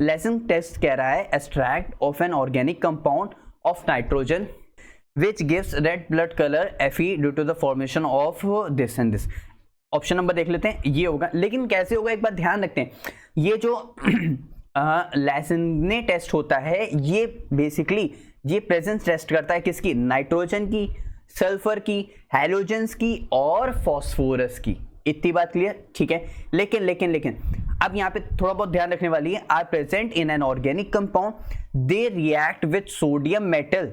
Lacing test कह रहा है extract of an organic compound of nitrogen which gives red blood colour Fe due to the formation of this and this. Option number देख लेते हैं, ये होगा। लेकिन कैसे होगा एक बात ध्यान रखते हैं, ये जो लेसिने टेस्ट होता है ये बेसिकली ये प्रेजेंस टेस्ट करता है किसकी, नाइट्रोजन की, सल्फर की, हैलोजेंस की और फॉस्फोरस की। इतनी बात क्लियर, ठीक है। लेकिन लेकिन लेकिन अब यहाँ पे थोड़ा बहुत ध्यान रखने वाली है, are present in an organic compound they react with sodium metal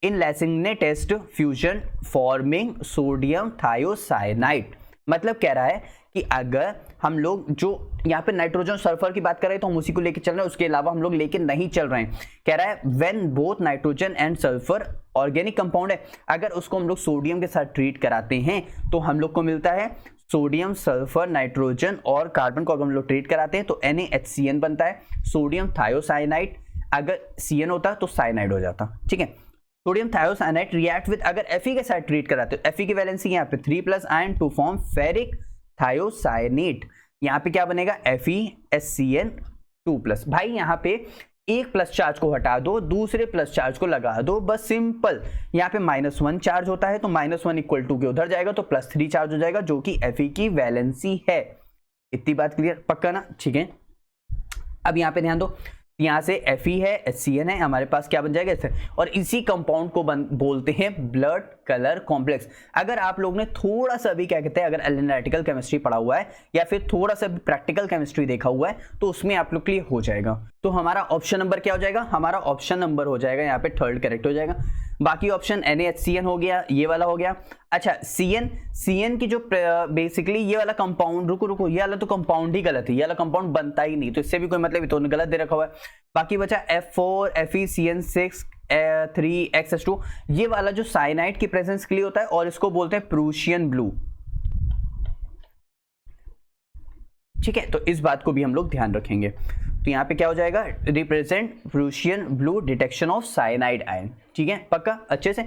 in Lassaigne's test fusion forming sodium thiocyanate. मतलब कह रहा है कि अगर हम लोग जो यहाँ पे नाइट्रोजन सल्फर की बात कर रहे हैं तो हम उसी को लेके चल रहे हैं, उसके अलावा हम लोग लेके नहीं चल रहे हैं। कह रहा है when both nitrogen and sulphur organic compound है, अगर उसको हम लोग सोडियम के साथ ट्रीट कराते हैं तो हम लोग को मिलता है सोडियम सल्फर नाइट्रोजन, और कार्बन को अगर हम लोग ट्रीट कराते हैं तो NaHCN बनता है, सोडियम थायोसाइनाइड। अगर CN होता तो साइनाइड हो जाता, ठीक है। सोडियम थायोसाइनाइड रिएक्ट विद, अगर Fe के साथ ट्रीट कराते हो, Fe की वैलेंसी यहाँ पे 3+ ion to form ferric thiocyanate. यहाँ पे क्या बनेगा FeSCN2+। भाई यहाँ पे एक प्लस चार्ज को हटा दो, दूसरे प्लस चार्ज को लगा दो, बस सिंपल। यहाँ पे -1 चार्ज होता है तो -1 = 2 के उधर जाएगा तो +3 चार्ज हो जाएगा जो कि Fe की वैलेंसी है। इतनी बात क्लियर, पक्का ना, ठीक है। अब यहाँ पे ध्यान दो, यहाँ से Fe है, HCN है, हमारे पास क्या बन जाएगा इससे, और इसी कंपाउंड को बोलते हैं ब्लड कलर कॉम्प्लेक्स। अगर आप लोग ने थोड़ा सा भी क्या कहते हैं, अगर एनालिटिकल केमिस्ट्री पढ़ा हुआ है या फिर थोड़ा सा भी प्रैक्टिकल केमिस्ट्री देखा हुआ है तो उसमें आप लोग के लिए हो जाएगा। तो हमारा ऑप्शन नंबर क्या हो जाएगा, हमारा ऑप्शन नंबर हो जाएगा यहाँ पे 3rd करेक्ट हो जाएगा। बाकी ऑप्शन NaHCN हो गया, ये वाला हो गया। अच्छा CN की जो बेसिकली ये वाला कंपाउंड, रुको ये वाला तो कंपाउंड ही गलत है, ये वाला कंपाउंड बनता ही नहीं, तो इससे भी कोई मतलब, तो गलत दे रखा हुआ है। बाकी बचा F4 FeCN6 3XS2, ये वाला जो साइनाइड की प्रेजेंस के लिए होता है और इसको बोलते हैं प्रूशियन ब्लू, ठीक है। तो इस बात को भी हम लोग ध्यान रखेंगे। तो यहाँ पे क्या हो जाएगा, represent Prussian blue detection of cyanide ion, ठीक है, पक्का अच्छे से।